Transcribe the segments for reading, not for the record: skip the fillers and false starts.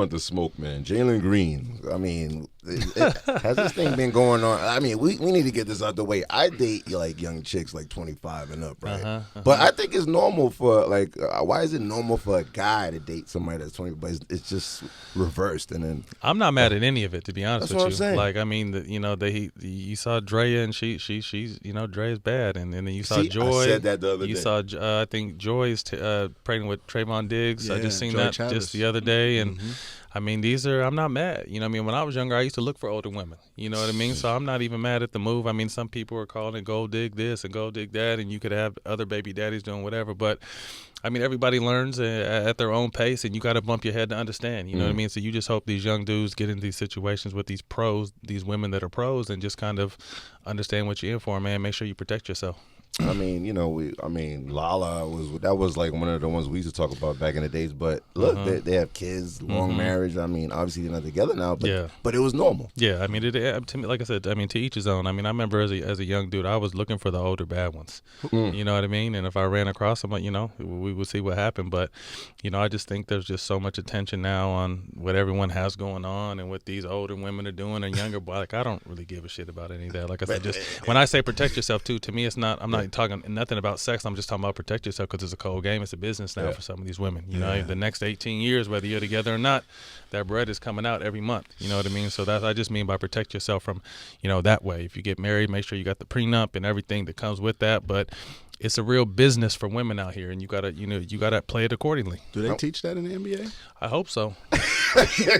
want the smoke, man. Jalen Green. I mean, has this thing been going on? I mean, we need to get this out the way. I date like young chicks like 25 and up, right? But I think it's normal for like, why is it normal for a guy to date somebody that's 20? But it's just reversed, and then I'm not mad at any of it, to be honest that's with what you. I'm saying. Like, I mean, you saw Drea, and she's Dre is bad, and then you saw Joy. I said that the other day. You saw I think Joy is pregnant with Trayvon Diggs. I just seen Joy that Chavis. just the other day, and I mean, I'm not mad. You know what I mean? When I was younger, I used to look for older women. You know what I mean? So I'm not even mad at the move. I mean, some people are calling it gold dig this and gold dig that, and you could have other baby daddies doing whatever. But, I mean, everybody learns at their own pace, and you got to bump your head to understand. You know what I mean? So you just hope these young dudes get into these situations with these pros, these women that are pros, and just kind of understand what you're in for, man. Make sure you protect yourself. I mean, Lala was like one of the ones we used to talk about back in the days. But look, they have kids, long marriage. I mean, obviously they're not together now, but it was normal. Yeah, I mean, to me, like I said, I mean, to each his own. I mean, I remember as a young dude, I was looking for the older bad ones. You know what I mean? And if I ran across them, we would see what happened. But I just think there's just so much attention now on what everyone has going on and what these older women are doing and younger. But like, I don't really give a shit about any of that. Like I said, just when I say protect yourself too, to me, it's not. I'm not talking nothing about sex. I'm just talking about protect yourself because it's a cold game. It's a business now for some of these women. You know, the next 18 years, whether you're together or not, that bread is coming out every month. You know what I mean? So that I just mean by protect yourself from, that way. If you get married, make sure you got the prenup and everything that comes with that. But it's a real business for women out here, and you gotta play it accordingly. Do they teach that in the NBA? I hope so.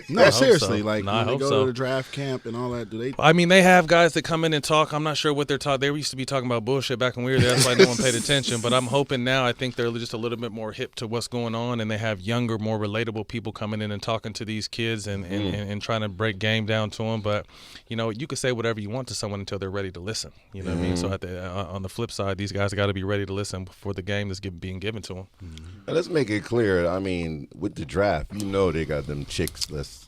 No, seriously. So. Like, no, when I they hope go so. to the draft camp and all that, do they? I mean, they have guys that come in and talk. I'm not sure what they're taught. They used to be talking about bullshit back when we were there. That's why no one paid attention. But I'm hoping now, I think they're just a little bit more hip to what's going on, and they have younger, more relatable people coming in and talking to these kids and trying to break game down to them. But, you can say whatever you want to someone until they're ready to listen. You know what I mean? So on the flip side, these guys got to be ready to listen for the game that's being given to them. And let's make it clear. I mean, with the draft, they got them chicks that's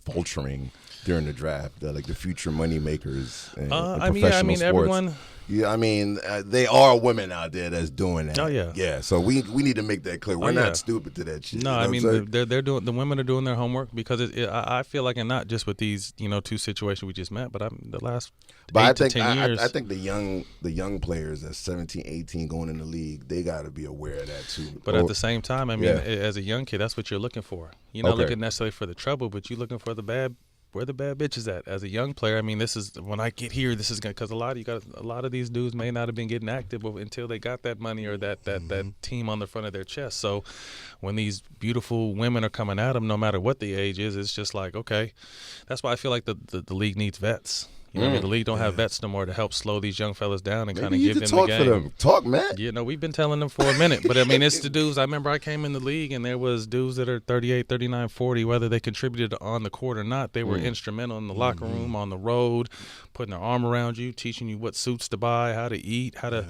vulturing during the draft. They're like the future money makers in professional sports. Everyone. Yeah, I mean, they are women out there that's doing that. Oh yeah, yeah. So we need to make that clear. We're not stupid to that shit. No, I mean they're doing. The women are doing their homework because I feel like, and not just with these two situations we just met, but the last 8 to 10 years. I think the young players at 17, 18 going in the league, they got to be aware of that too. But at the same time, I mean, as a young kid, that's what you're looking for. You're not looking necessarily for the trouble, but you're looking for the bad. Where the bad bitches at? As a young player, I mean, this is when I get here. This is gonna, because a lot of these dudes may not have been getting active until they got that money or that team on the front of their chest. So when these beautiful women are coming at them, no matter what the age is, it's just like, okay. That's why I feel like the league needs vets. You know what I mean? The league don't have vets no more to help slow these young fellas down and kind of give them the game. For them. Talk, Matt. We've been telling them for a minute. But, I mean, it's the dudes. I remember I came in the league, and there was dudes that are 38, 39, 40, whether they contributed on the court or not. They were instrumental in the locker room, on the road, putting their arm around you, teaching you what suits to buy, how to eat, how to,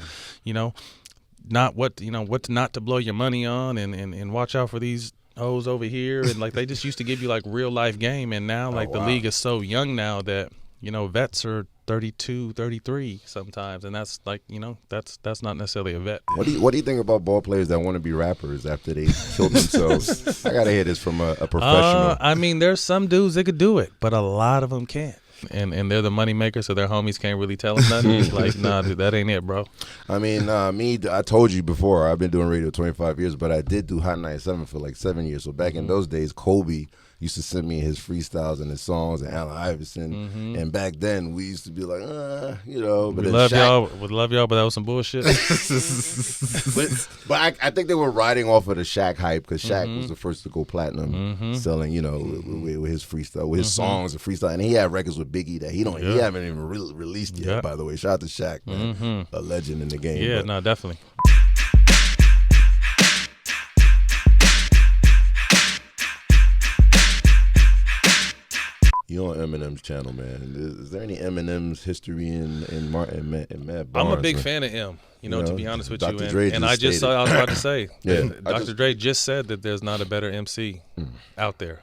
not what not to blow your money on and watch out for these hoes over here. And, like, they just used to give you, like, real-life game. And now, the league is so young now that – vets are 32, 33 sometimes, and that's like, that's not necessarily a vet. What do you think about ball players that want to be rappers after they killed themselves? I gotta hear this from a professional. I mean, there's some dudes that could do it, but a lot of them can't. And they're the money makers, so their homies can't really tell them nothing. Like, nah, dude, that ain't it, bro. I mean, I told you before, I've been doing radio 25 years, but I did do Hot 97 for like 7 years. So back in those days, Kobe used to send me his freestails and his songs, and Allen Iverson. And back then, we used to be like, But we love y'all, but that was some bullshit. but I think they were riding off of the Shaq hype, because Shaq was the first to go platinum, selling, with his freestyle, with his songs and freestyle. And he had records with Biggie that he haven't even released yet, by the way. Shout out to Shaq, man. A legend in the game. Yeah, no, definitely. You on Eminem's channel, man. Is there any Eminem's history in Matt Barnes? I'm a big fan of M, to be honest with you. And I was about to say, Dr. Dre just said that there's not a better MC out there.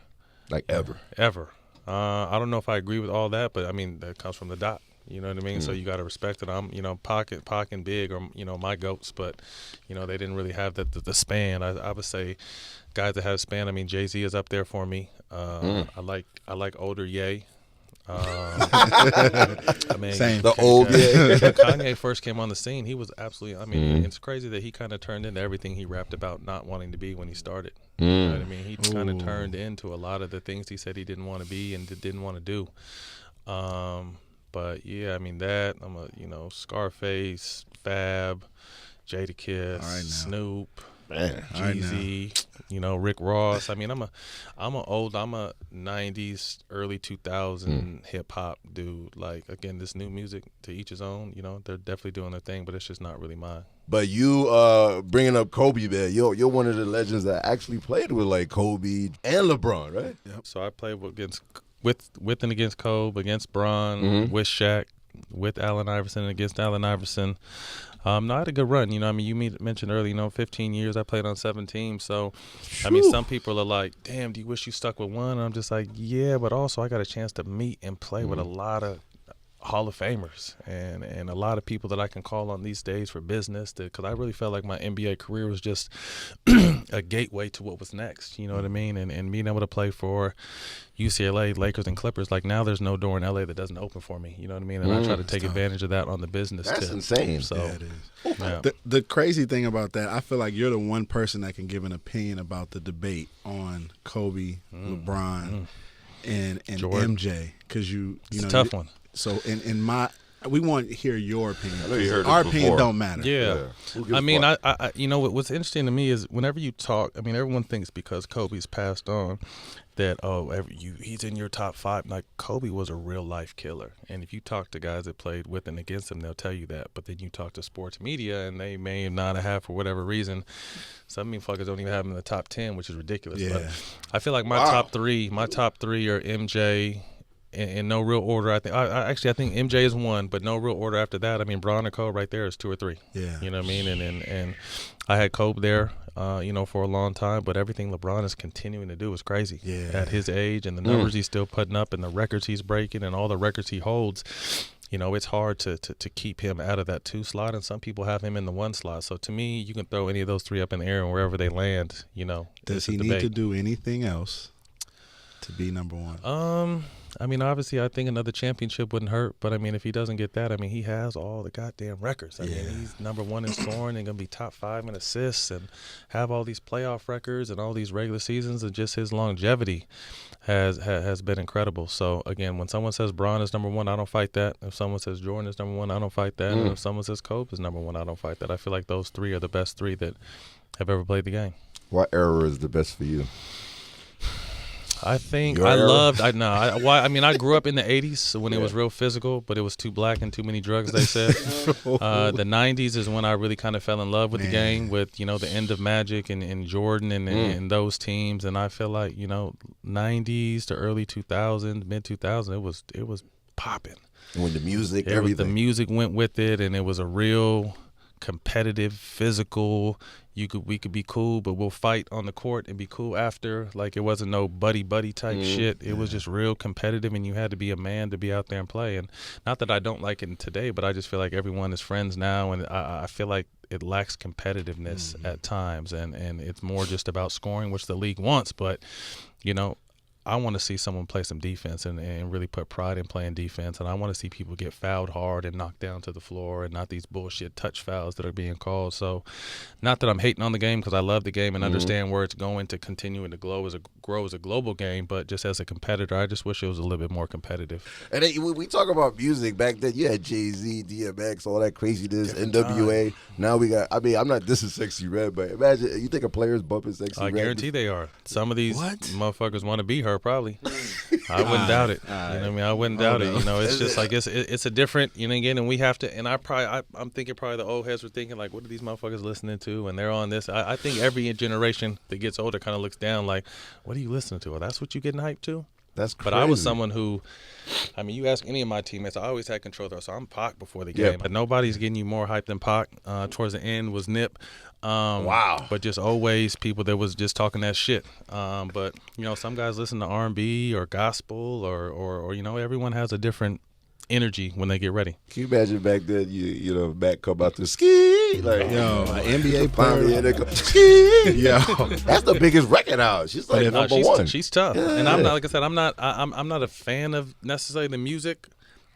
Like ever. Ever. I don't know if I agree with all that, but I mean, that comes from the doc. You know what I mean? So you got to respect it. I'm, Pac and Big are, my goats, but, they didn't really have the span. I would say guys that have span. I mean, Jay-Z is up there for me. I like older Ye. I mean, Same. The old Ye. when Kanye first came on the scene, he was absolutely. I mean, it's crazy that he kind of turned into everything he rapped about not wanting to be when he started. You know what I mean? He kind of turned into a lot of the things he said he didn't want to be and didn't want to do. But yeah, I mean that I'm a Scarface, Fab, Jadakiss, Snoop, Jeezy, Rick Ross. I mean I'm a 90s, early 2000 hip hop dude. Like again, this new music, to each his own. They're definitely doing their thing, but it's just not really mine. But you bringing up Kobe there, you're one of the legends that actually played with like Kobe and LeBron, right? Yep. So I played with and against Kobe, against Bron, with Shaq, with Allen Iverson, and against Allen Iverson. I had a good run. You mentioned earlier, 15 years. I played on 7 teams. So, I mean, some people are like, damn, do you wish you stuck with one? And I'm just like, yeah, but also I got a chance to meet and play with a lot of Hall of Famers and a lot of people that I can call on these days for business, because I really felt like my NBA career was just a gateway to what was next. You know what I mean? And being able to play for UCLA, Lakers, and Clippers, like now there's no door in LA that doesn't open for me. You know what I mean? And I try to take advantage of that on the business. That's insane. So it is. Yeah. The crazy thing about that, I feel like you're the one person that can give an opinion about the debate on Kobe, LeBron, and MJ, because it's a tough one. So we want to hear your opinion. I know you heard Our it opinion before. don't matter. Yeah. I mean, what's interesting to me is whenever you talk, I mean, everyone thinks because Kobe's passed on that, he's in your top 5. Like, Kobe was a real life killer. And if you talk to guys that played with and against him, they'll tell you that. But then you talk to sports media and they may not have, for whatever reason, some fuckers don't even have him in the top 10, which is ridiculous. Yeah. But I feel like my top three are MJ, in no real order. I think MJ is 1, but no real order after that. I mean, Bron and Kobe right there is 2 or 3. Yeah, you know what I mean. And I had Kobe there, for a long time. But everything LeBron is continuing to do is crazy. Yeah. At his age and the numbers he's still putting up and the records he's breaking and all the records he holds. It's hard to keep him out of that 2 slot, and some people have him in the 1 slot. So to me, you can throw any of those 3 up in the air, and wherever they land, Does he need to do anything else to be number 1? I mean, obviously, I think another championship wouldn't hurt. But, I mean, if he doesn't get that, I mean, he has all the goddamn records. I mean, he's number 1 in scoring and going to be top 5 in assists and have all these playoff records and all these regular seasons. And just his longevity has been incredible. So, again, when someone says Bron is number 1, I don't fight that. If someone says Jordan is number 1, I don't fight that. And if someone says Kobe is number 1, I don't fight that. I feel like those 3 are the best 3 that have ever played the game. What era is the best for you? I think Your era? I grew up in the 80s when it was real physical, but it was too black and too many drugs, they said. The 90s is when I really kind of fell in love with the game, with, the end of Magic and Jordan and those teams. And I feel like, 90s to early 2000s, mid 2000s, it was popping. When the music, everything. The music went with it, and it was a real competitive, physical. We could be cool, but we'll fight on the court and be cool after. Like, it wasn't no buddy type shit. It was just real competitive, and you had to be a man to be out there and play. And not that I don't like it today, but I just feel like everyone is friends now, and I feel like it lacks competitiveness at times, and it's more just about scoring, which the league wants. But I want to see someone play some defense and really put pride in playing defense. And I want to see people get fouled hard and knocked down to the floor, and not these bullshit touch fouls that are being called. So not that I'm hating on the game, because I love the game and understand where it's going to continue to grow as a global game. But just as a competitor, I just wish it was a little bit more competitive. And we talk about music. Back then, you had Jay-Z, DMX, all that craziness, NWA. Now we got, I'm not, this is Sexyy Red, but imagine, you think a player's bumping Sexyy Red? I guarantee they are. Some of these motherfuckers want to be her, probably. I wouldn't doubt it. You know what I mean? I wouldn't doubt it. It's just like, it's a different, again, and we have to, and I'm thinking probably the old heads were thinking, like, what are these motherfuckers listening to? And they're on this. I think every generation that gets older kind of looks down like, what are you listening to? Well, that's what you getting hyped to? That's crazy. But I was someone who, you ask any of my teammates, I always had control there. So I'm Pac before the game. But nobody's getting you more hyped than Pac. Towards the end was Nip. Wow. But just always people that was just talking that shit. But, some guys listen to R&B or gospel or everyone has a different energy when they get ready. Can you imagine back then? You know, Mac come out to ski like an NBA player. And they go, ski. Yo, that's the biggest record out. She's like number one. She's tough, and Yeah. I'm not, like I said, I'm not a fan of necessarily the music,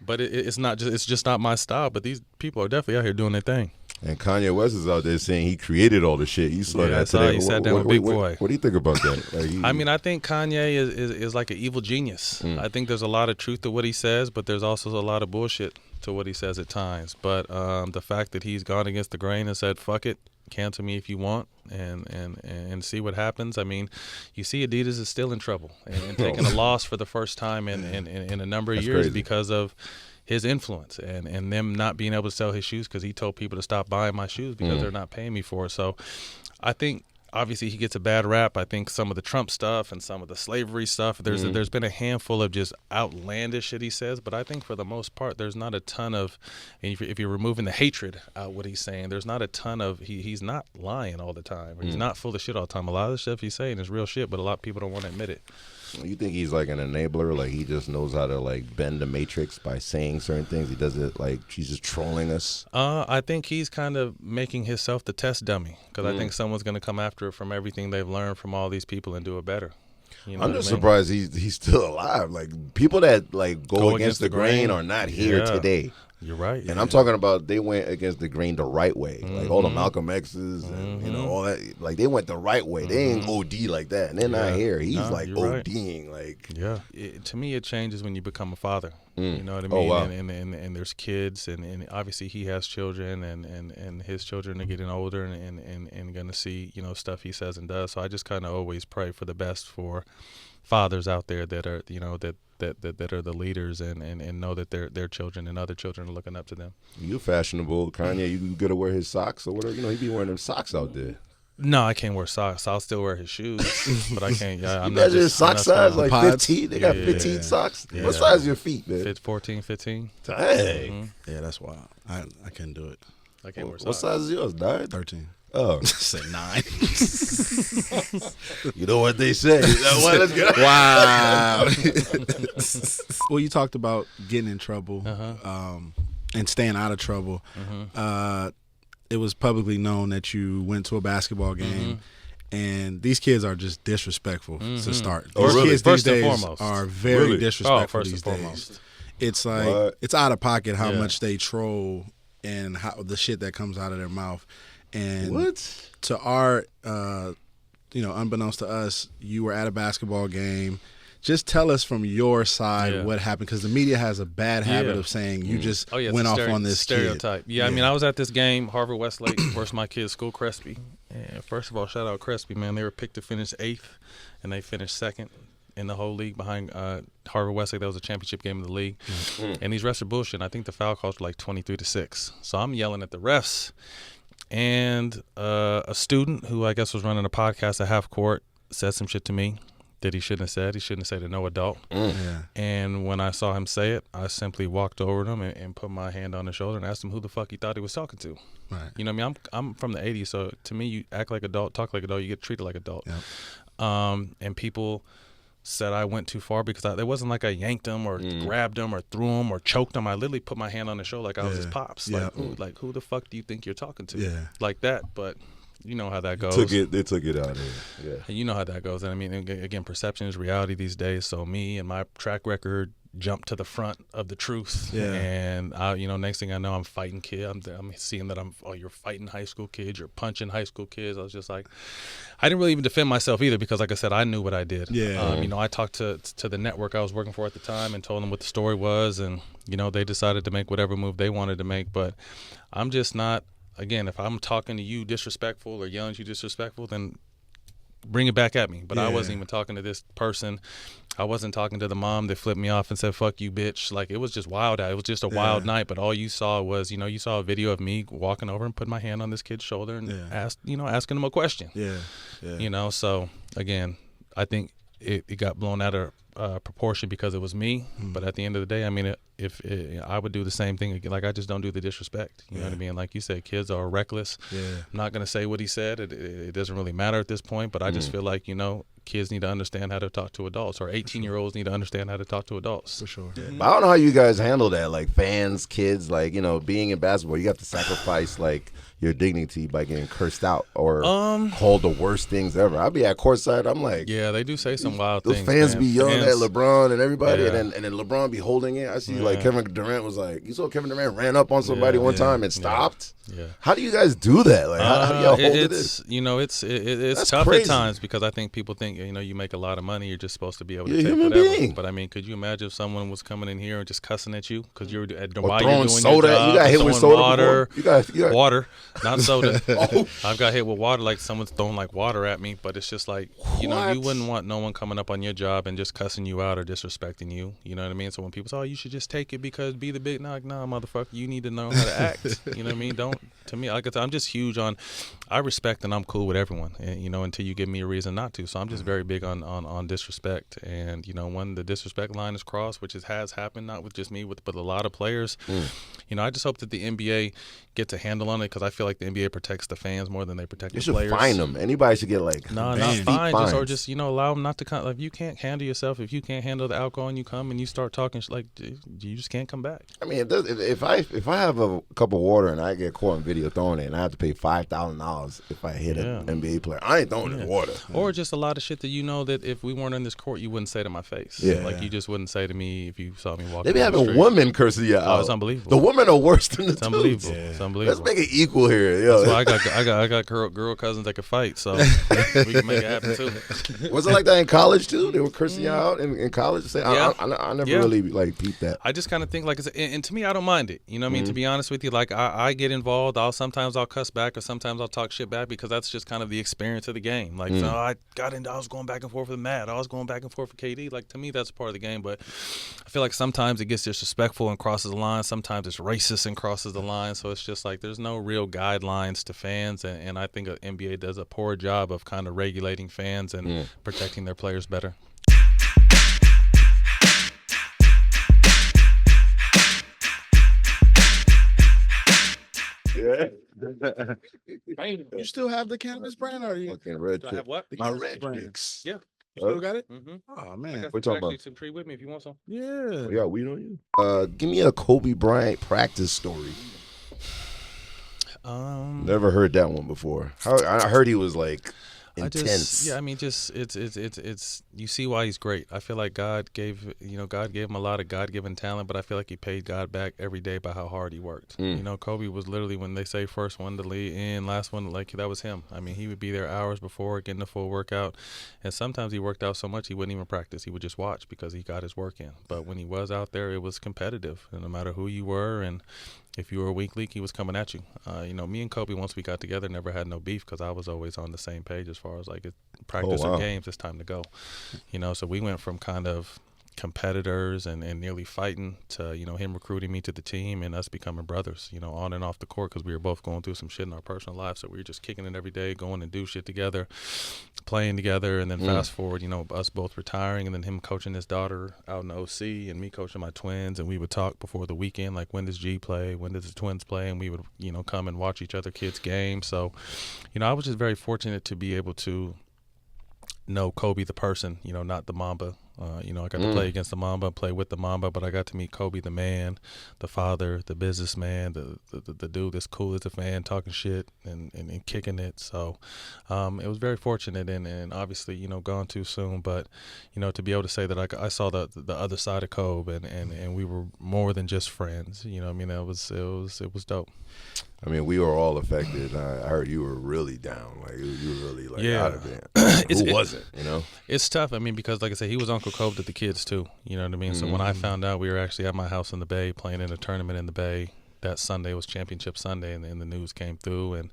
but it's just not my style. But these people are definitely out here doing their thing. And Kanye West is out there saying he created all the shit. You saw that today. He sat down with Big Boy. What do you think about that? Like, I think Kanye is like an evil genius. I think there's a lot of truth to what he says, but there's also a lot of bullshit to what he says at times. But the fact that he's gone against the grain and said, fuck it, cancel me if you want, and see what happens. I mean, you see Adidas is still in trouble and taking a loss for the first time in a number of years because of his influence and them not being able to sell his shoes because he told people to stop buying my shoes because they're not paying me for it. So I think obviously he gets a bad rap. I think some of the Trump stuff and some of the slavery stuff, there's been a handful of just outlandish shit he says, but I think for the most part there's not a ton of, if you're removing the hatred out what he's saying, there's not a ton of, he's not lying all the time. He's not full of shit all the time. A lot of the stuff he's saying is real shit, but a lot of people don't want to admit it. You think he's like an enabler? Like he just knows how to like bend the matrix by saying certain things? He does it like he's just trolling us? I think he's kind of making himself the test dummy because I think someone's going to come after it from everything they've learned from all these people and do it better. You know I'm just surprised he's still alive. Like people that like go against the grain are not here today. You're right. And I'm talking about they went against the grain the right way. Like all the Malcolm X's and you know all that. Like they went the right way. They ain't OD like that. And they're not here. He's like ODing. Like to me, it changes when you become a father. You know what I mean? Oh, wow. And there's kids, and obviously he has children, and his children are getting older and going to see stuff he says and does. So I just kind of always pray for the best for fathers out there that are that are the leaders and know that their children and other children are looking up to them. You fashionable, Kanye. You gotta wear his socks or whatever. He be wearing them socks out there. No, I can't wear socks. I'll still wear his shoes, but I can't. Yeah, I'm not just his sock size like 15. They got 15 socks. Yeah. What size is your feet, man? 14, 15. Dang. yeah, that's wild. I couldn't do it. I can't wear socks. What size is yours? 9? 13. Oh, I said 9. You know what they say. Let's get Wow. Well, you talked about getting in trouble and staying out of trouble. It was publicly known that you went to a basketball game, and these kids are just disrespectful to start. These kids First these and days foremost. are very disrespectful first these and days. foremost. It's like it's out of pocket how much they troll and how the shit that comes out of their mouth. And to our, unbeknownst to us, you were at a basketball game. Just tell us from your side what happened, because the media has a bad habit of saying you just went off on this stereotype. kid. Yeah, I mean, I was at this game, Harvard Westlake versus my kid's school, Crespi. And first of all, shout out Crespi, man. They were picked to finish 8th, and they finished 2nd in the whole league behind Harvard Westlake. That was a championship game of the league. And these refs are bullshit. I think the foul calls were like 23-6. So I'm yelling at the refs. And a student who I guess was running a podcast at half court said some shit to me that he shouldn't have said. He shouldn't have said to no adult. And when I saw him say it, I simply walked over to him and put my hand on his shoulder and asked him who the fuck he thought he was talking to. Right. You know what I mean? I'm from the 80s, so to me, you act like adult, talk like adult, you get treated like adult. And people said I went too far because it wasn't like I yanked him or grabbed him or threw him or choked him. I literally put my hand on his shoulder like I was his pops. Like who the fuck do you think you're talking to? Like that, but you know how that goes. They took it out of here. Yeah. And you know how that goes. And I mean, again, perception is reality these days. So me and my track record jumped to the front of the truth. And next thing I know, I'm fighting kids. I'm seeing that you're fighting high school kids. You're punching high school kids. I was just like, I didn't really even defend myself either because, like I said, I knew what I did. I talked to the network I was working for at the time and told them what the story was, and they decided to make whatever move they wanted to make. But I'm just not. Again, if I'm talking to you disrespectful or yelling at you disrespectful, then bring it back at me. But I wasn't even talking to this person. I wasn't talking to the mom that flipped me off and said, fuck you, bitch. Like, it was just wild. It was just a wild night. But all you saw was, you saw a video of me walking over and putting my hand on this kid's shoulder and asking him a question. So, again, I think it got blown out of proportion because it was me. But at the end of the day, I mean, if I would do the same thing, like I just don't do the disrespect. You know what I mean? Like you said, kids are reckless. Yeah. I'm not going to say what he said. It doesn't really matter at this point, but I just feel like, kids need to understand how to talk to adults, or 18-year-olds need to understand how to talk to adults. For sure. Yeah. I don't know how you guys handle that, like fans, kids, like, being in basketball, you have to sacrifice, like, your dignity by getting cursed out or called the worst things ever. I'll be at courtside, I'm like, yeah, they do say some wild those things. Those fans be yelling at LeBron and everybody, yeah. and then LeBron be holding it. I see like Kevin Durant was like, you saw Kevin Durant ran up on somebody one time and stopped. Yeah. How do you guys do that? Like, how do y'all hold it? It's tough crazy. At times because I think people think, you make a lot of money, you're just supposed to be able to take human whatever. Being. But I mean, could you imagine if someone was coming in here and just cussing at you because you're while you're doing soda. your job? You got hit with soda water. You got water, not soda. I've got hit with water, like someone's throwing like water at me, but it's just like, you wouldn't want no one coming up on your job and just cussing you out or disrespecting you. You know what I mean? So when people say, oh, you should just take it because be the big, nah, motherfucker, you need to know how to act. You know what I mean? To me, like I said, I'm just huge on, I respect and I'm cool with everyone, and, until you give me a reason not to. So I'm just very big on disrespect. And, when the disrespect line is crossed, which has happened, not with just me, but a lot of players, I just hope that the NBA gets a handle on it because I feel like the NBA protects the fans more than they protect the players. You should fine them. Anybody should get like not fine, just allow them not to come. Like, if you can't handle yourself, if you can't handle the alcohol and you come and you start talking, like, you just can't come back. I mean, if I have a cup of water and I get caught on video throwing it and I have to pay $5,000 if I hit an NBA player, I ain't throwing the water. Or just a lot of shit that that if we weren't in this court, you wouldn't say to my face. Yeah, like you just wouldn't say to me if you saw me walking. They be having women cursing you out. Oh, it's unbelievable. The women are worse than the dudes. Unbelievable. Yeah. It's unbelievable. Let's make it equal here. Yo. That's why I got girl cousins that can fight, so we can make it happen too. Was it like that in college too? They were cursing you out in college. I never really like peeped that. I just kind of think like, and to me, I don't mind it. You know what I mean? To be honest with you, like I get involved. Sometimes I'll cuss back, or sometimes I'll talk shit back because that's just kind of the experience of the game. Like, I was going back and forth with Matt. I was going back and forth with KD. Like, to me, that's part of the game. But I feel like sometimes it gets disrespectful and crosses the line. Sometimes it's racist and crosses the line. So it's just like there's no real guidelines to fans, and I think the NBA does a poor job of kind of regulating fans and protecting their players better. Yeah. You still have the cannabis brand, or are you? Okay, red. I have what? My red mix. Yeah. You still got it? Mm-hmm. Oh man, we're talking about some tree with me if you want some. Yeah. We got weed on you. Give me a Kobe Bryant practice story. Never heard that one before. I heard he was like intense. It's you see why he's great. I feel like God gave him a lot of God-given talent, but I feel like he paid God back every day by how hard he worked. Kobe was literally, when they say first one to lead in, last one, like that was him. I mean, he would be there hours before getting the full workout, and sometimes he worked out so much he wouldn't even practice. He would just watch because he got his work in. But when he was out there, it was competitive, and no matter who you were and if you were a weak link, he was coming at you. Me and Kobe, once we got together, never had no beef because I was always on the same page as far as like practice or games, it's time to go. So we went from kind of competitors and nearly fighting to, him recruiting me to the team and us becoming brothers, on and off the court because we were both going through some shit in our personal lives. So we were just kicking it every day, going and do shit together, playing together, and then fast forward, us both retiring and then him coaching his daughter out in the OC and me coaching my twins, and we would talk before the weekend, like when does G play, when does the twins play, and we would, come and watch each other kids' games. So, I was just very fortunate to be able to know Kobe the person, not the Mamba. I got to play against the Mamba, play with the Mamba, but I got to meet Kobe the man, the father, the businessman, the dude that's cool as a fan, talking shit and kicking it. So it was very fortunate and obviously, gone too soon. But, to be able to say that I saw the other side of Kobe and we were more than just friends. It was dope. I mean, we were all affected. I heard you were really down. Like, you were really out of it. Who wasn't, It's tough. I mean, because like I said, he was Uncle Kobe to the kids too. You know what I mean? So when I found out, we were actually at my house in the Bay playing in a tournament in the Bay. That Sunday was Championship Sunday, and the news came through, and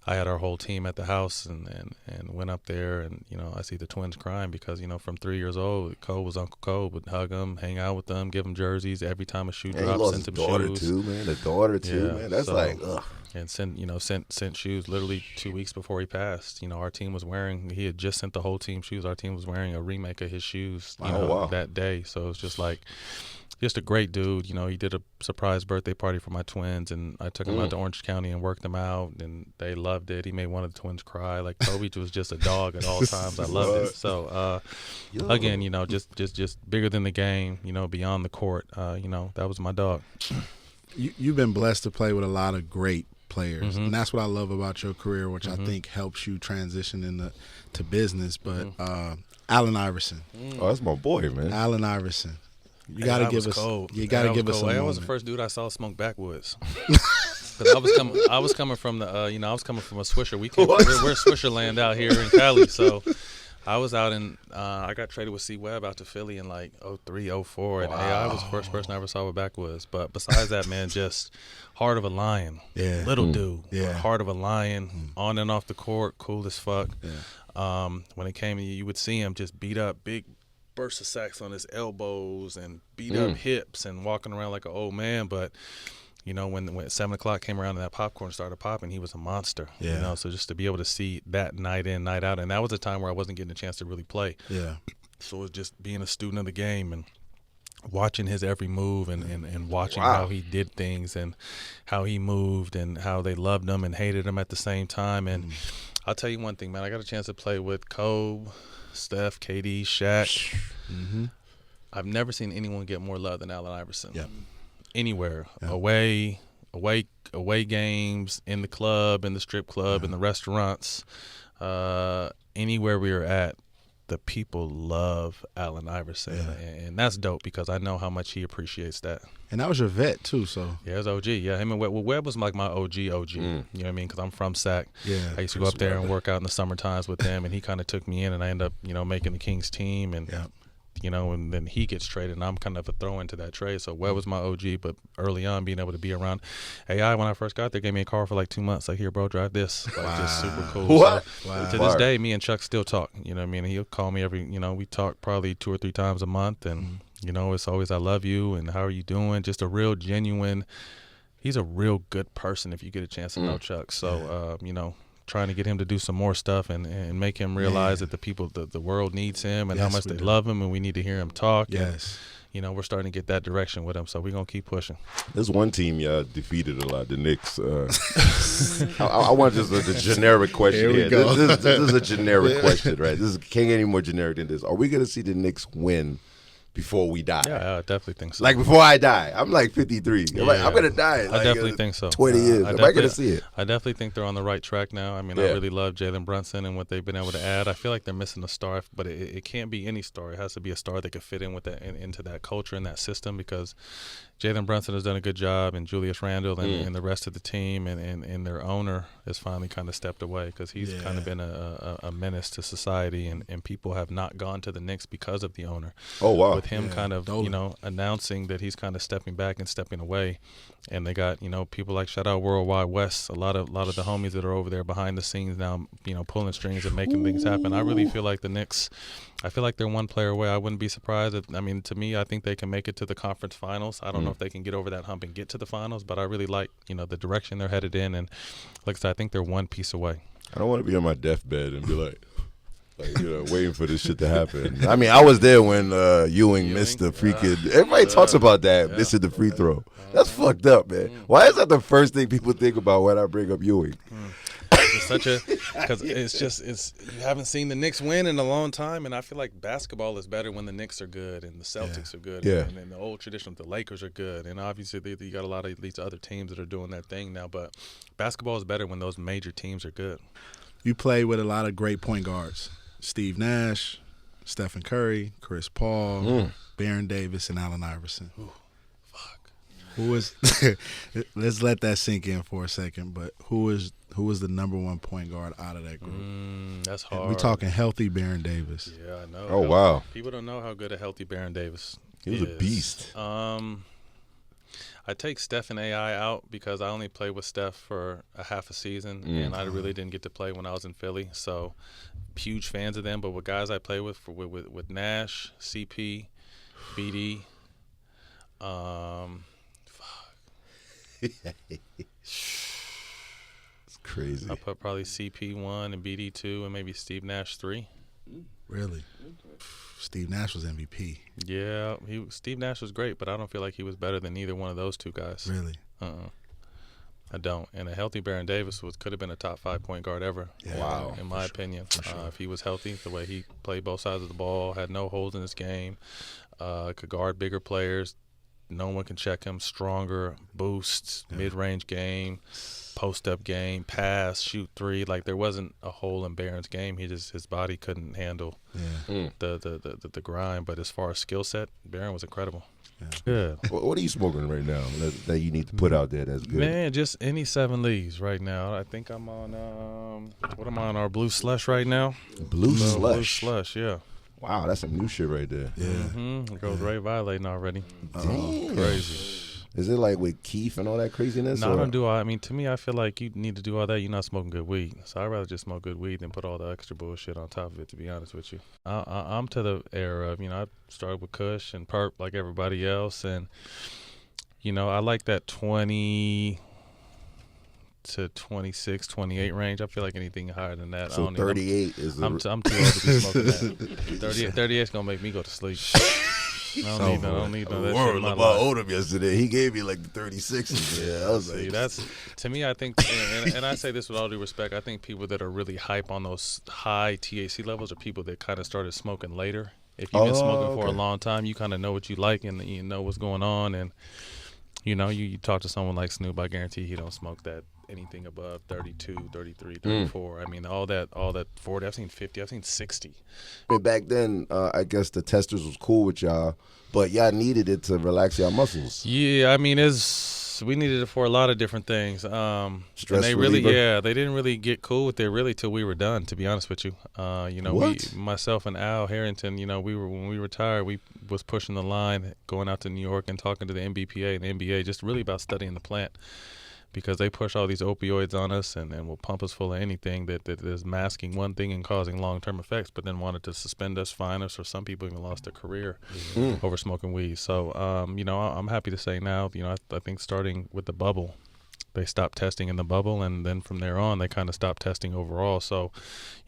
I had our whole team at the house and went up there, and I see the twins crying because from 3 years old, Cole was Uncle Cole, would hug them, hang out with them, give them jerseys every time a shoe drops, sent them shoes. The daughter too, man. That's like, ugh. and sent shoes literally 2 weeks before he passed. Our team was wearing. He had just sent the whole team shoes. Our team was wearing a remake of his shoes. That day. So it's just like. Just a great dude. He did a surprise birthday party for my twins, and I took them out to Orange County and worked them out, and they loved it. He made one of the twins cry. Like, Kobe was just a dog at all times. I loved it. So, again, just bigger than the game, beyond the court. That was my dog. You've been blessed to play with a lot of great players, and that's what I love about your career, which I think helps you transition into business. But Allen Iverson. Oh, that's my boy, man. Allen Iverson. You gotta give us. Cold. You gotta give us. That was the first dude I saw smoke backwoods. Because I was coming from the, I was coming from a Swisher. We're Swisherland out here in Cali. So I was out in, I got traded with C Webb out to Philly in like 03, 04. And AI was the first person I ever saw with backwoods. But besides that, man, just heart of a lion. Yeah. Little dude. Yeah. Heart of a lion. On and off the court. Cool as fuck. Yeah. When it came to you would see him just beat up big bursts of sacks on his elbows and beat up hips and walking around like an old man. But when 7 o'clock came around and that popcorn started popping, he was a monster. Yeah. So just to be able to see that night in, night out, and that was a time where I wasn't getting a chance to really play. Yeah. So it was just being a student of the game and watching his every move and watching how he did things and how he moved and how they loved him and hated him at the same time. And I'll tell you one thing, man, I got a chance to play with Kobe, Steph, KD, Shaq. I've never seen anyone get more love than Allen Iverson. Yep. Anywhere, away games, in the club, in the strip club, in the restaurants, anywhere we were at, the people love Allen Iverson, and that's dope because I know how much he appreciates that. And that was your vet too, so yeah, it was OG. Yeah, him and Webb. Well, Webb was like my OG. You know what I mean? Because I'm from Sac. Yeah, I used to go up there and work out in the summer times with them, and he kind of took me in, and I ended up making the Kings team, and and then he gets traded, and I'm kind of a throw into that trade. So Webb was my OG, but early on, being able to be around AI when I first got there, gave me a car for like 2 months. Like, here, bro, drive this. Like, just super cool. What? So, to this day, me and Chuck still talk. You know what I mean? He'll call me every. We talk probably 2 or 3 times a month, and it's always I love you and how are you doing? Just a real genuine. He's a real good person if you get a chance to know Chuck. So trying to get him to do some more stuff and make him realize that the world needs him and how much they love him, and we need to hear him talk. Yes. And, we're starting to get that direction with him, so we're going to keep pushing. There's one team y'all defeated a lot, the Knicks. I want just a generic question here. This is a generic question, right? Can't get any more generic than this. Are we going to see the Knicks win before we die? Yeah, I definitely think so. Like, before I die. I'm like 53. I'm going to die in I definitely think so. 20 years. Am I going to see it? I definitely think they're on the right track now. I mean, I really love Jalen Brunson and what they've been able to add. I feel like they're missing a star, but it can't be any star. It has to be a star that could fit in with that into that culture and that system, because Jalen Brunson has done a good job, and Julius Randle and the rest of the team and their owner has finally kind of stepped away, because he's kind of been a menace to society, and people have not gone to the Knicks because of the owner. Oh, wow. With him kind of, announcing that he's kind of stepping back and stepping away. And they got, people like, shout out Worldwide West, a lot of the homies that are over there behind the scenes now, pulling strings and making things happen. I really feel like the Knicks, I feel like they're one player away. I wouldn't be surprised. To me, I think they can make it to the conference finals. I don't know if they can get over that hump and get to the finals, but I really like, the direction they're headed in. And like I said, I think they're one piece away. I don't want to be on my deathbed and be like, waiting for this shit to happen. I mean, I was there when Ewing missed the freaking. Everybody talks about that, missing the free throw. That's fucked up, man. Why is that the first thing people think about when I bring up Ewing? It's because you haven't seen the Knicks win in a long time, and I feel like basketball is better when the Knicks are good and the Celtics are good, and the old tradition, the Lakers are good, and obviously you got a lot of these other teams that are doing their thing now. But basketball is better when those major teams are good. You play with a lot of great point guards. Steve Nash, Stephen Curry, Chris Paul, Baron Davis, and Allen Iverson. Ooh, fuck. Who is? Let's let that sink in for a second. But who is the number one point guard out of that group? That's hard. We're talking healthy Baron Davis. Yeah, I know. Oh, wow. People don't know how good a healthy Baron Davis is. He was a beast. I take Steph and AI out because I only played with Steph for a half a season, and I really didn't get to play when I was in Philly. So, huge fans of them. But with guys I play with Nash, CP, BD, crazy. I put probably CP1 and BD2 and maybe Steve Nash 3. Really? Steve Nash was MVP. Yeah, Steve Nash was great, but I don't feel like he was better than either one of those two guys. Really? I don't. And a healthy Baron Davis could have been a top 5 point guard ever. Yeah, wow. In my opinion. Sure. If he was healthy, the way he played both sides of the ball, had no holes in his game, could guard bigger players. No one can check him. Stronger, boosts, mid-range game, post-up game, pass, shoot three. Like, there wasn't a hole in Baron's game. His body couldn't handle the grind. But as far as skill set, Baron was incredible. Yeah. What are you smoking right now that you need to put out there that's good? Man, just any 7 leaves right now. I think I'm on what am I on, our Blue Slush right now? Blue Slush. Blue Slush, yeah. Wow, that's some new shit right there. Yeah. The girl's right violating already. Damn. Crazy. Is it like with Keef and all that craziness? No, I don't do all. I mean, to me, I feel like you need to do all that. You're not smoking good weed. So I'd rather just smoke good weed than put all the extra bullshit on top of it, to be honest with you. I'm to the era of, I started with Kush and Perp like everybody else. And, I like that 20 to 26, 28 range. I feel like anything higher than that. So 38 is I'm too old to be smoking that. 38 is going to make me go to sleep. I don't need none of that shit in my life. owed him yesterday. He gave me like the 36. Yeah, I was See, like, that's, to me, I think, and I say this with all due respect, I think people that are really hype on those high THC levels are people that kind of started smoking later. If you've been smoking for a long time, you kind of know what you like and you know what's going on. And, you talk to someone like Snoop, I guarantee he don't smoke that anything above 32, 33, 34. I mean, all that 40. I've seen 50. I've seen 60. back then, I guess the testers was cool with y'all, but y'all needed it to relax y'all muscles. Yeah, I mean, we needed it for a lot of different things. Stress they reliever? they didn't really get cool with it really till we were done, to be honest with you. What? Myself and Al Harrington, when we retired, we was pushing the line, going out to New York and talking to the NBPA and the NBA, just really about studying the plant. Because they push all these opioids on us and will pump us full of anything that is masking one thing and causing long-term effects, but then wanted to suspend us, fine us, or some people even lost their career over smoking weed. So, I'm happy to say now, I think starting with the bubble, they stopped testing in the bubble, and then from there on, they kind of stopped testing overall. So,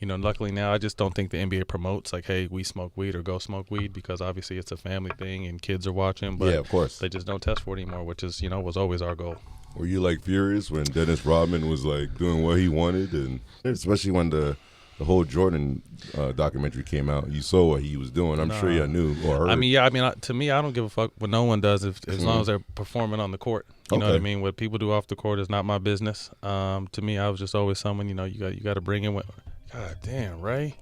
luckily now, I just don't think the NBA promotes, like, hey, we smoke weed or go smoke weed, because obviously it's a family thing and kids are watching, but yeah, of course. they just don't test for it anymore, which is, was always our goal. Were you like furious when Dennis Rodman was like doing what he wanted, and Especially when the whole Jordan documentary came out, you saw what he was doing. I'm sure you knew or heard. I mean, to me, I don't give a fuck what no one does as long as they're performing on the court. You know what I mean? What people do off the court is not my business. To me, I was just always someone, you got to bring in what. God damn, Ray.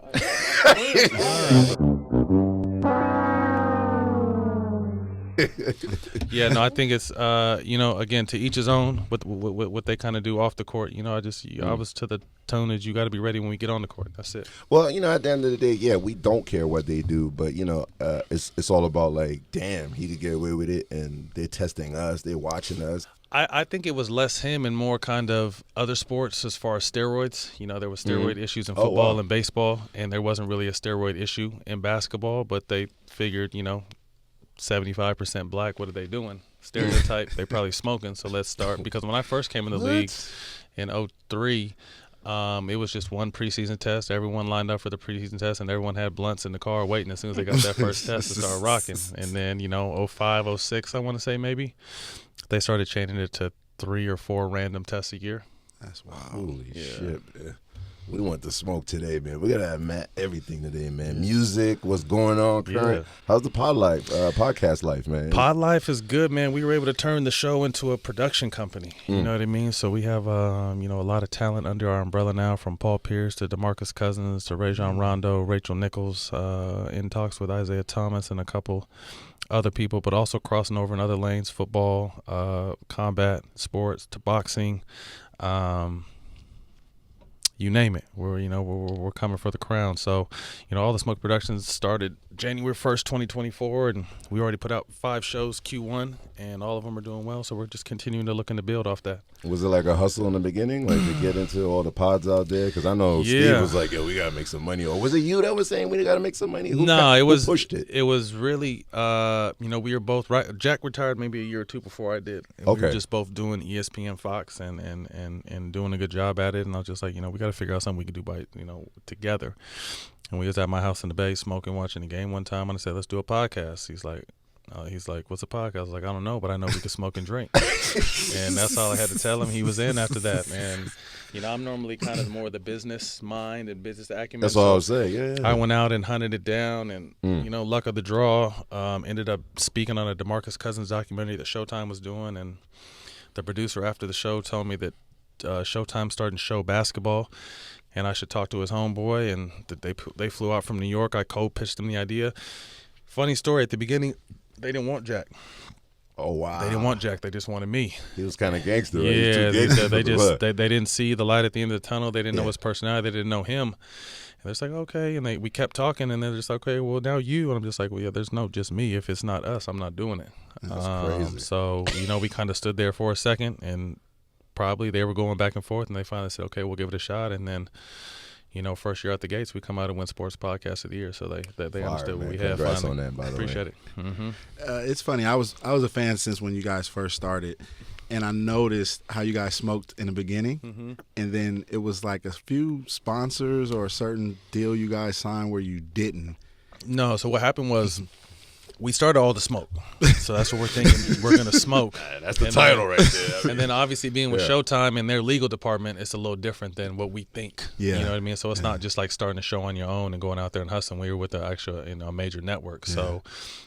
Yeah, no, I think it's again, to each his own. What they kind of do off the court. I was to the tone that you got to be ready when we get on the court. That's it. Well, at the end of the day, yeah, we don't care what they do, but it's all about like, damn, he could get away with it, and they're testing us, they're watching us. I think it was less him and more kind of other sports as far as steroids. There were steroid issues in football and baseball, and there wasn't really a steroid issue in basketball, but they figured, 75% black, what are they doing? Stereotype, they probably smoking, so let's start. Because when I first came in the league in 2003, it was just one preseason test. Everyone lined up for the preseason test, and everyone had blunts in the car waiting as soon as they got that first test to start rocking. And then, 05, 06, I want to say maybe, they started changing it to 3 or 4 random tests a year. That's wild. Holy shit, man. We want to smoke today, man. We gotta have everything today, man. Music, what's going on current. Yeah. How's the podcast life, man? Pod life is good, man. We were able to turn the show into a production company. You know what I mean? So we have a lot of talent under our umbrella now, from Paul Pierce to DeMarcus Cousins to Rajon Rondo, Rachel Nichols, in talks with Isaiah Thomas and a couple other people, but also crossing over in other lanes, football, combat sports to boxing. you name it. We're coming for the crown. So, all the Smoke Productions started January 1st, 2024, and we already put out 5 shows Q1, and all of them are doing well. So we're just continuing to looking to build off that. Was it like a hustle in the beginning, like to get into all the pods out there? Because I know Steve was like, "Yo, we gotta make some money." Or was it you that was saying we gotta make some money? Who pushed it? It was really, we were both right. Jack retired maybe a year or two before I did. And we were just both doing ESPN, Fox, and doing a good job at it. And I was just like, we got to figure out something we could do together. And we was at my house in the Bay smoking, watching the game one time, and I said, let's do a podcast. He's like, what's a podcast? I was like, I don't know, but I know we could smoke and drink. And that's all I had to tell him. He was in after that. And, I'm normally kind of more the business mind and business acumen. That's all I was saying, yeah. I went out and hunted it down, and, luck of the draw, ended up speaking on a DeMarcus Cousins documentary that Showtime was doing. And the producer after the show told me that Showtime starting to show basketball, and I should talk to his homeboy, and they flew out from New York. I co-pitched him the idea. Funny story, at the beginning, they didn't want Jack. Oh, wow. They didn't want Jack. They just wanted me. He was kind of gangster, right? Yeah, they didn't see the light at the end of the tunnel. They didn't know his personality. They didn't know him. And they're just like, okay. And we kept talking, and they're just like, okay, well, now you. And I'm just like, well, yeah, there's no just me. If it's not us, I'm not doing it. That's crazy. So, we kind of stood there for a second, and probably they were going back and forth, and they finally said, okay, we'll give it a shot. And then, first year out the gates, we come out and win Sports Podcast of the Year. So they understood what we had. Congrats finally. on that, by the Appreciate way. it. Mm-hmm. It's funny. I was a fan since when you guys first started, and I noticed how you guys smoked in the beginning, and then it was like a few sponsors or a certain deal you guys signed where you didn't. No. So what happened was, we started all the smoke. So that's what we're thinking. We're going to smoke. That's the title right there. And then obviously being with Showtime and their legal department, it's a little different than what we think. Yeah. You know what I mean? So it's not just like starting a show on your own and going out there and hustling. We were with the actual, a major network. Yeah. So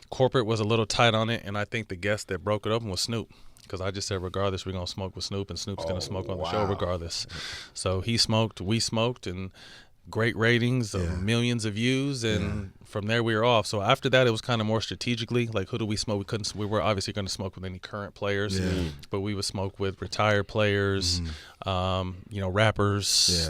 corporate was a little tight on it. And I think the guest that broke it open was Snoop. Because I just said, regardless, we're going to smoke with Snoop, and Snoop's going to smoke on the show regardless. So he smoked, we smoked, and great ratings, millions of views, and from there we were off. So after that, it was kind of more strategically, like, who do we smoke? We were obviously going to smoke with any current players, but we would smoke with retired players, rappers,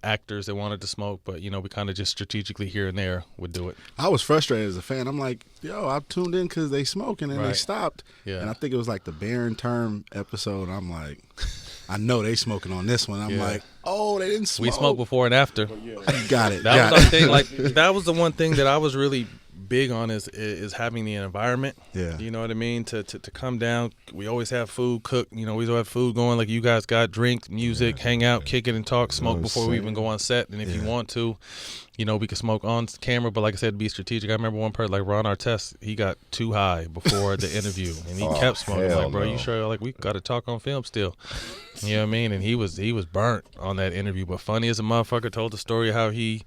actors that wanted to smoke, but we kind of just strategically here and there would do it. I was frustrated as a fan. I'm like, yo, I tuned in because they smoking and they stopped. Yeah. And I think it was like the Baron Term episode. I'm like, I know they smoking on this one. I'm like, oh, they didn't smoke. We smoked before and after. Got it. That was our thing. Like, that was the one thing that I was really big on is having the environment. Yeah. You know what I mean? To come down. We always have food cooked. We always have food going. Like, you guys got drink, music, hang out, kick it and talk, smoke before we even go on set. And if you want to, we can smoke on camera, but like I said, be strategic. I remember one person, like Ron Artest, he got too high before the interview, and he kept smoking. Like, bro, you sure? Like, we got to talk on film still. You know what I mean? And he was burnt on that interview, but funny as a motherfucker. Told the story how he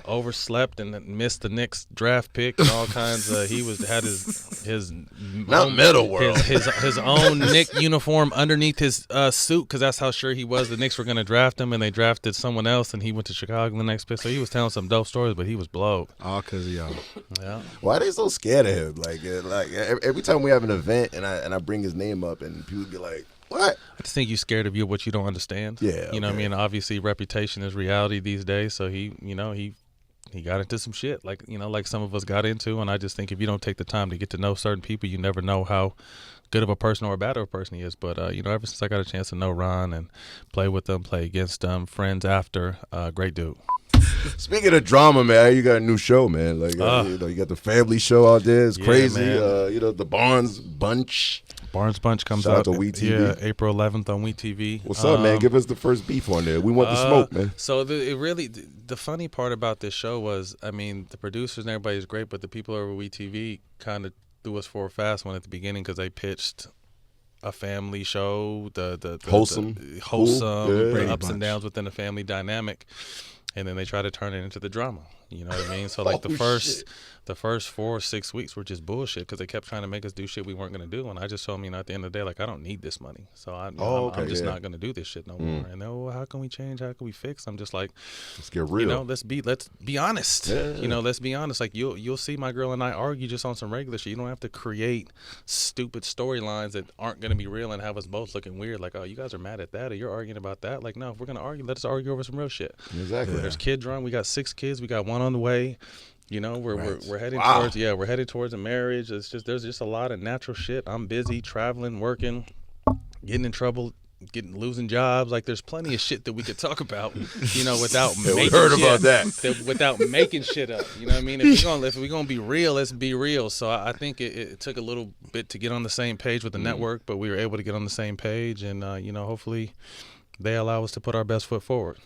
overslept and missed the Knicks draft pick and all kinds of. He had his not own, Metal World, his own Knick uniform underneath his suit, because that's how sure he was the Knicks were going to draft him, and they drafted someone else, and he went to Chicago the next pick. So he was telling some dope stories, but he was blowed. All because of y'all. Yeah. Why are they so scared of him? Like every time we have an event and I bring his name up, and people be like, what? I just think you're scared of what you don't understand. Yeah. You know what I mean? Obviously, reputation is reality these days. So he got into some shit like some of us got into. And I just think if you don't take the time to get to know certain people, you never know how good of a person or bad of a person he is. But, ever since I got a chance to know Ron and play with them, play against them, friends after, great dude. Speaking of drama, man, you got a new show, man. Like, you got the family show out there. It's crazy. The Barnes Bunch. Barnes Bunch comes Shout out out to WE TV. Yeah, April 11th on WE TV. What's up, man? Give us the first beef on there. We want the smoke, man. So the funny part about this show was, the producers and everybody is great, but the people over WE TV kind of threw us for a fast one at the beginning because they pitched a family show, the wholesome, the ups and downs within the family dynamic, and then they try to turn it into the drama. You know what I mean? So like the first 4 or 6 weeks were just bullshit because they kept trying to make us do shit we weren't going to do. And I just told me, at the end of the day, like, I don't need this money. So I'm just not going to do this shit no more. And then, well, how can we change? How can we fix? I'm just like, let's get real. Let's be honest. Yeah. Let's be honest. Like you'll see my girl and I argue just on some regular shit. You don't have to create stupid storylines that aren't going to be real and have us both looking weird. Like, oh, you guys are mad at that or you're arguing about that. Like, no, if we're going to argue, let's argue over some real shit. Exactly. There's kid drama. We got 6 kids. We got 1 on the way. We're heading towards a marriage. There's just a lot of natural shit. I'm busy traveling, working, getting in trouble, losing jobs. Like there's plenty of shit that we could talk about, without without making shit up. You know what I mean? If we're gonna be real, let's be real. So I think it took a little bit to get on the same page with the network, but we were able to get on the same page, and hopefully they allow us to put our best foot forward.